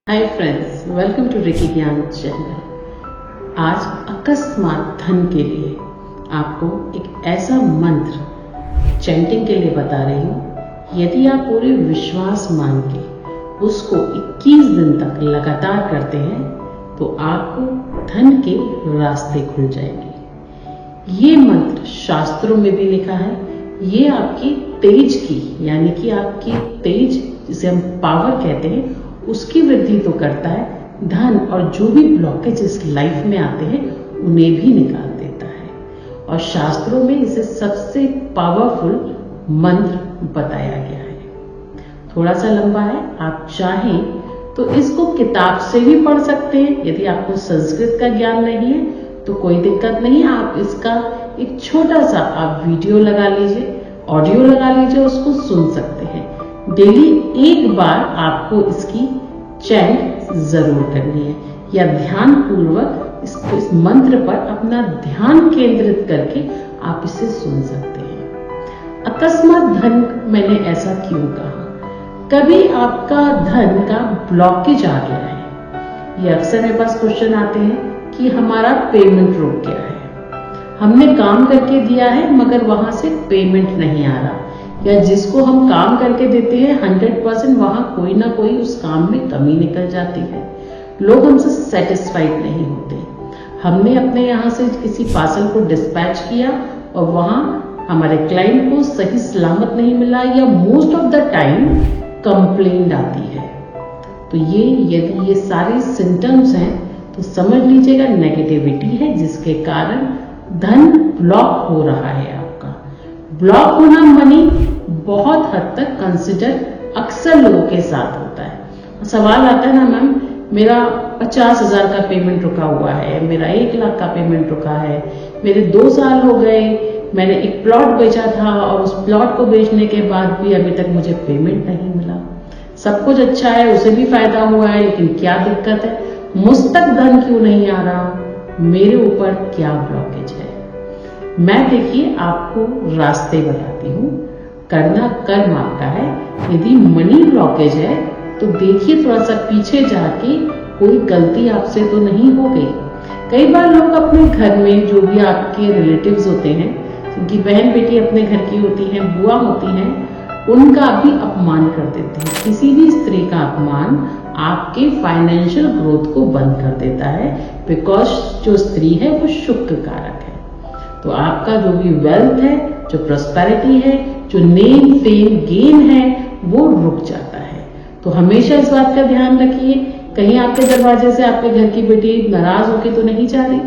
Hi friends, welcome to reiki Gyan channel. आज अकस्मात धन के लिए आपको एक ऐसा मंत्र चैंटिंग के लिए बता रही हूँ। यदि आप पूरे विश्वास मान के उसको 21 दिन तक लगातार करते हैं तो आपको धन के रास्ते खुल जाएंगे। ये मंत्र शास्त्रों में भी लिखा है। ये आपकी तेज की यानी कि आपकी तेज, जिसे हम पावर कहते हैं, उसकी वृद्धि तो करता है, धन और जो भी ब्लॉकेजेस लाइफ में आते हैं उन्हें भी निकाल देता है। और शास्त्रों में इसे सबसे पावरफुल मंत्र बताया गया है। थोड़ा सा लंबा है, आप चाहें तो इसको किताब से भी पढ़ सकते हैं। यदि आपको संस्कृत का ज्ञान नहीं है तो कोई दिक्कत नहीं, आप इसका एक छोटा सा आप वीडियो लगा लीजिए, ऑडियो लगा लीजिए, उसको सुन सकते हैं। डेली एक बार आपको इसकी चैंट जरूर करनी है या ध्यान पूर्वक इस मंत्र पर अपना ध्यान केंद्रित करके आप इसे सुन सकते हैं। अकस्मात धन, मैंने ऐसा क्यों कहा? कभी आपका धन का ब्लॉकेज आ गया है। ये अक्सर मेरे पास क्वेश्चन आते हैं कि हमारा पेमेंट रुक गया है, हमने काम करके दिया है मगर वहां से पेमेंट नहीं आ रहा, या जिसको हम काम करके देते हैं 100% वहां कोई ना कोई उस काम में कमी निकल जाती है। लोग हमसे सेटिस्फाइड नहीं होते। हमने अपने यहाँ से किसी पार्सल को डिस्पैच किया और वहां हमारे क्लाइंट को सही सलामत नहीं मिला, या most of the time complaint आती है। तो यदि ये सारे सिम्टम्स हैं तो समझ लीजिएगा नेगेटिविटी है, जिसके कारण धन ब्लॉक हो रहा है। आपका ब्लॉक होना मनी बहुत हद तक कंसिडर अक्सर लोगों के साथ होता है। सवाल आता है ना, मैम मेरा 50,000 का पेमेंट रुका हुआ है, मेरा 1 लाख का पेमेंट रुका है, मेरे 2 साल हो गए, मैंने एक प्लॉट बेचा था और उस प्लॉट को बेचने के बाद भी अभी तक मुझे पेमेंट नहीं मिला। सब कुछ अच्छा है, उसे भी फायदा हुआ है, लेकिन क्या दिक्कत है? मुझ तक धन क्यों नहीं आ रहा? मेरे ऊपर क्या ब्लॉकेज है? मैं देखिए आपको रास्ते बताती हूँ। करना कर्म आपका है। यदि मनी ब्लॉकेज है तो देखिए थोड़ा सा पीछे जाके कोई गलती आपसे तो नहीं हो गई। कई बार लोग अपने घर में जो भी आपके रिलेटिव्स होते हैं, जिनकी बहन बेटी अपने घर की होती हैं, बुआ होती हैं, उनका भी अपमान कर देते हैं। किसी भी स्त्री का अपमान आपके फाइनेंशियल ग्रोथ को बंद कर देता है, बिकॉज जो स्त्री है वो शुक्र कारक है। तो आपका जो भी वेल्थ है, जो प्रोस्पेरिटी है, जो नेम फेम गेन है, वो रुक जाता है। तो हमेशा इस बात का ध्यान रखिए, कहीं आपके दरवाजे से आपके घर की बेटी नाराज होके तो नहीं जा रही,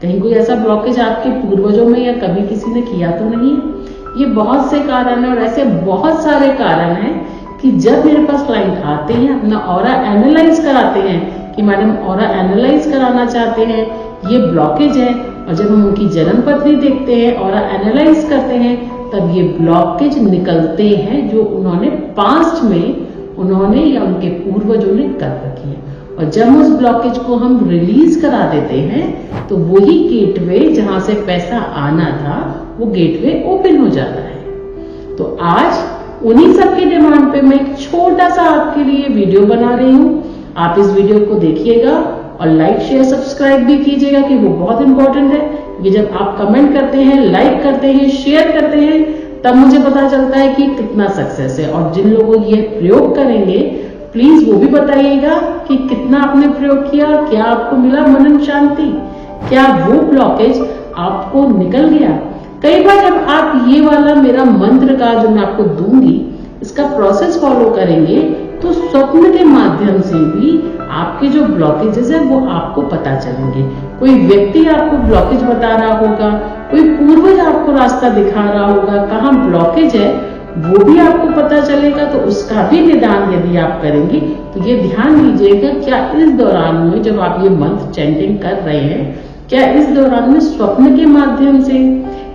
कहीं कोई ऐसा ब्लॉकेज आपके पूर्वजों में या कभी किसी ने किया तो नहीं है। ये बहुत से कारण है और ऐसे बहुत सारे कारण हैं कि जब मेरे पास क्लाइंट आते हैं, अपना ऑरा एनालाइज कराते हैं कि मैडम ऑरा एनालाइज कराना चाहते हैं, ये ब्लॉकेज है, और जब हम उनकी जन्म पत्री देखते हैं, ऑरा एनालाइज करते हैं, तब ये ब्लॉकेज निकलते हैं जो उन्होंने पास्ट में उन्होंने या उनके पूर्वजों ने कर रखी है। और जब उस ब्लॉकेज को हम रिलीज करा देते हैं तो वही गेटवे जहां से पैसा आना था, वो गेटवे ओपन हो जाता है। तो आज उन्हीं सब की डिमांड पे मैं एक छोटा सा आपके लिए वीडियो बना रही हूँ। आप इस वीडियो को देखिएगा और लाइक शेयर सब्सक्राइब भी कीजिएगा, कि वो बहुत इंपॉर्टेंट है। ये जब आप कमेंट करते हैं, लाइक करते हैं, शेयर करते हैं, तब मुझे पता चलता है कि कितना सक्सेस है। और जिन लोगों ये प्रयोग करेंगे, प्लीज वो भी बताइएगा कि कितना आपने प्रयोग किया, क्या आपको मिला मनन शांति, क्या वो ब्लॉकेज आपको निकल गया। कई बार जब आप ये वाला मेरा मंत्र का जो मैं आपको दूंगी, इसका प्रोसेस फॉलो करेंगे तो स्वप्न के माध्यम से भी आपके जो ब्लॉकेजेस है वो आपको पता चलेंगे। कोई व्यक्ति आपको ब्लॉकेज बता रहा होगा, कोई पूर्वज आपको रास्ता दिखा रहा होगा, कहाँ ब्लॉकेज है वो भी आपको पता चलेगा। तो उसका भी निदान यदि आप करेंगे तो ये ध्यान दीजिएगा, क्या इस दौरान में जब आप ये मंत्र चैंटिंग कर रहे हैं, क्या इस दौरान में स्वप्न के माध्यम से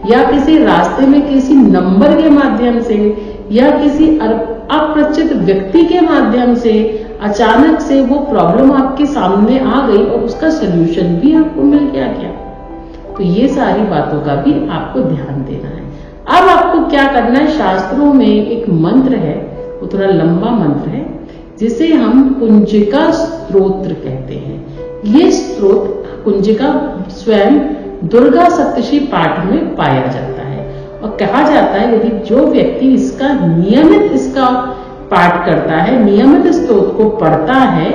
या किसी रास्ते में किसी नंबर के माध्यम से या किसी अप्रचित व्यक्ति के माध्यम से अचानक से वो प्रॉब्लम आपके सामने आ गई और उसका सलूशन भी आपको मिल गया क्या? तो ये सारी बातों का भी आपको ध्यान देना है। अब आपको क्या करना है, शास्त्रों में एक मंत्र है, वो थोड़ा लंबा मंत्र है, जिसे हम कुंजिका स्तोत्र कहते हैं। ये स्तोत्र कुंजिका स्वयं दुर्गा सप्तशती पाठ में पाया जाता है और कहा जाता है यदि जो व्यक्ति इसका नियमित पाठ करता है, नियमित स्तोत्र को पढ़ता है,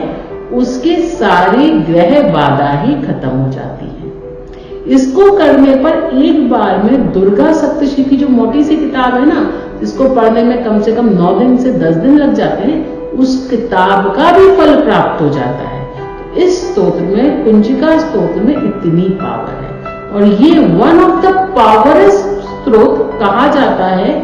उसके सारी ग्रह बाधा ही खत्म हो जाती है। इसको करने पर एक बार में दुर्गा सप्तशती की जो मोटी सी किताब है ना, इसको पढ़ने में कम से कम 9 दिन से 10 दिन लग जाते हैं, उस किताब का भी फल प्राप्त हो जाता है। तो इस स्तोत्र में, कुंजिका स्तोत्र में इतनी पावर है और ये वन ऑफ द पावरस्ट स्तोत्र कहा जाता है,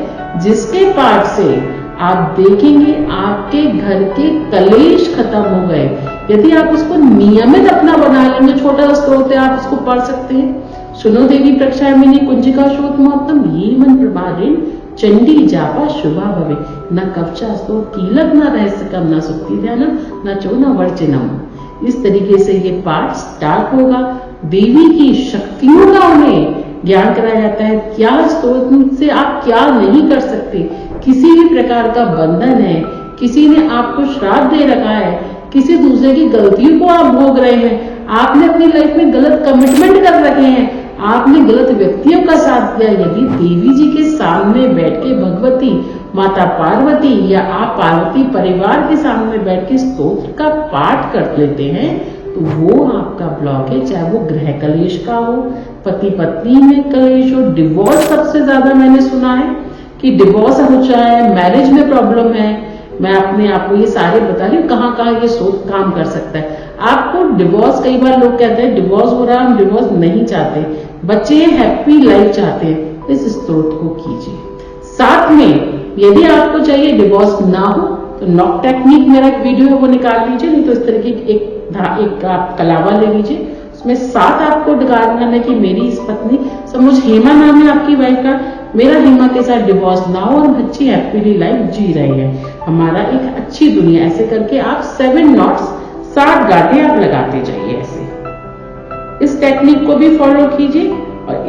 जिसके पाठ से आप देखेंगे आपके घर के कलेश खत्म हो गए। यदि आप उसको नियमित अपना बना लेंगे, छोटा स्तोत्र है, आप उसको पढ़ सकते हैं। सुनो देवी प्रक्षामिनी कुंजिका स्तोत्र महत्तम ये मन प्रभारेण चंडी जापा शुभा भवे न कवचा स्तो कीलक न रहस्य कम न सुक्ति ध्यानम न चो न वर्चनम। इस तरीके से ये पाठ स्टार्ट होगा। देवी की शक्तियों का उन्हें ज्ञान कराया जाता है। क्या स्तोत्र से आप क्या नहीं कर सकते, किसी भी प्रकार का बंधन है, किसी ने आपको श्राप दे रखा है, किसी दूसरे की गलतियों को आप भोग रहे हैं, आपने अपनी लाइफ में गलत कमिटमेंट कर रखे हैं, आपने गलत व्यक्तियों का साथ दिया, यदि देवी जी के सामने बैठ के भगवती माता पार्वती या आप पार्वती परिवार के सामने बैठ के स्तोत्र का पाठ कर लेते हैं, तो वो आपका ब्लॉक है, चाहे वो गृह कलेश का हो, पति पत्नी में कलेश हो, डिवोर्स सबसे ज्यादा मैंने सुना है कि डिवोर्स हो जाए, मैरिज में प्रॉब्लम है। मैं अपने आपको ये सारे बता रही हूँ कहाँ कहाँ ये स्तोत्र काम कर सकता है। आपको डिवोर्स, कई बार लोग कहते हैं डिवोर्स हो रहा है, हम डिवोर्स नहीं चाहते, बच्चे हैप्पी लाइफ चाहते हैं, इस स्तोत्र को कीजिए। साथ में यदि आपको चाहिए डिवोर्स ना हो तो नॉक टेक्निक मेरा एक वीडियो है वो निकाल लीजिए, नहीं तो इस तरह की एक आप कलावा ले लीजिए, उसमें 7 आपको निकालना है कि मेरी इस पत्नी, सपोज हेमा नाम है आपकी वाइफ का, मेरा हेमा के साथ डिवोर्स ना हो और हम अच्छी हैप्पीली लाइफ जी रहे हैं, हमारा एक अच्छी दुनिया। ऐसे करके आप 7 नॉट्स 7 गांठें आप लगाते जाइए ऐसे। इस टेक्निक को भी फॉलो कीजिए और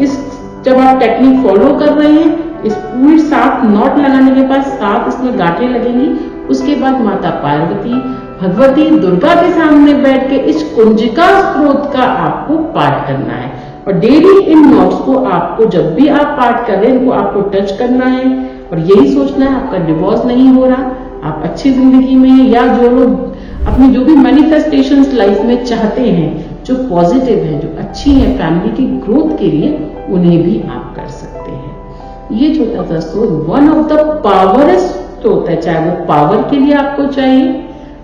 जब आप टेक्निक फॉलो कर रहे हैं, इस पूरी 7 नॉट लगाने के बाद 7 इसमें गांठें लगेंगी। उसके बाद माता पार्वती भगवती दुर्गा के सामने बैठ के इस कुंजिका स्तोत्र का आपको पाठ करना है और डेली इन नोट्स को आपको, जब भी आप पाठ कर रहे हैं, इनको आपको टच करना है और यही सोचना है आपका डिवोर्स नहीं हो रहा, आप अच्छी जिंदगी में हैं, या जो लोग अपनी जो भी मैनिफेस्टेशंस लाइफ में चाहते हैं, जो पॉजिटिव है, जो अच्छी है फैमिली की ग्रोथ के लिए, उन्हें भी आप कर सकते हैं। ये छोटा सा स्तोत्र वन ऑफ द पावरस्ट स्तोत्र है, चाहे वो पावर के लिए आपको चाहिए,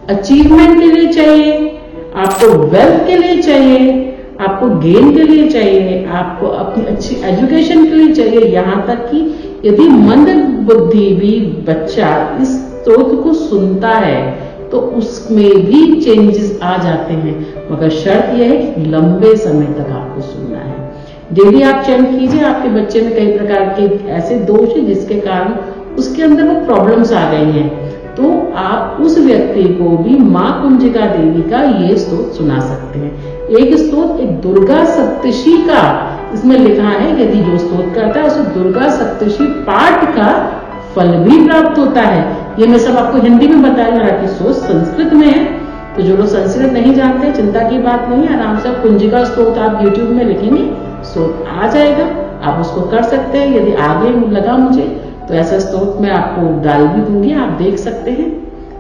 अचीवमेंट के लिए चाहिए, आपको वेल्थ के लिए चाहिए, आपको गेन के लिए चाहिए, आपको अपनी अच्छी एजुकेशन के लिए चाहिए, यहाँ तक कि यदि मंद बुद्धि भी बच्चा इस स्तोत्र को सुनता है तो उसमें भी चेंजेस आ जाते हैं, मगर शर्त यह है कि लंबे समय तक आपको सुनना है। डेली आप चैंट कीजिए। आपके बच्चे में कई प्रकार के ऐसे दोष हैं जिसके कारण उसके अंदर वो प्रॉब्लम्स आ गई हैं, तो आप उस व्यक्ति को भी माँ कुंजिका देवी का ये स्तोत्र सुना सकते हैं। एक स्तोत्र एक दुर्गा सप्तशती का इसमें लिखा है, यदि जो स्तोत्र करता है उसे दुर्गा सप्तशती पाठ का फल भी प्राप्त होता है। ये मैं सब आपको हिंदी में बताया जा रहा कि सोच संस्कृत में है, तो जो लोग संस्कृत नहीं जानते चिंता की बात नहीं है, आराम से आप कुंजिका स्तोत्र आप यूट्यूब में लिखेंगे, स्तोत्र आ जाएगा, आप उसको कर सकते हैं। यदि आगे लगा मुझे तो ऐसा स्तोत्र मैं आपको डाल भी दूंगी, आप देख सकते हैं,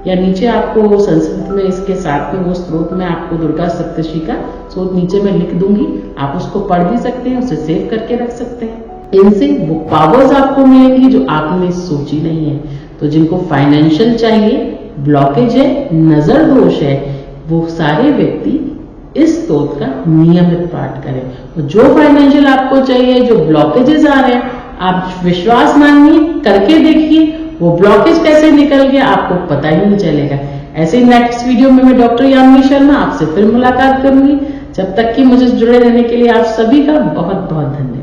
या नीचे आपको संस्कृत में इसके साथ में वो स्तोत्र मैं आपको दुर्गा सप्तशती का स्तोत्र नीचे में लिख दूंगी, आप उसको पढ़ भी सकते हैं, उसे सेव करके रख सकते हैं। इनसे वो पावर्स आपको मिलेंगी जो आपने सोची नहीं है। तो जिनको फाइनेंशियल चाहिए, ब्लॉकेज है, नजर दोष है, वो सारे व्यक्ति इस स्तोत्र का नियमित पाठ करें। तो जो फाइनेंशियल आपको चाहिए, जो ब्लॉकेजेस आ रहे हैं, आप विश्वास मानिए, करके देखिए, वो ब्लॉकेज कैसे निकल गया आपको पता ही नहीं चलेगा। ऐसे नेक्स्ट वीडियो में मैं डॉक्टर यामिनी शर्मा आपसे फिर मुलाकात करूंगी। जब तक कि मुझे जुड़े रहने के लिए आप सभी का बहुत बहुत धन्यवाद।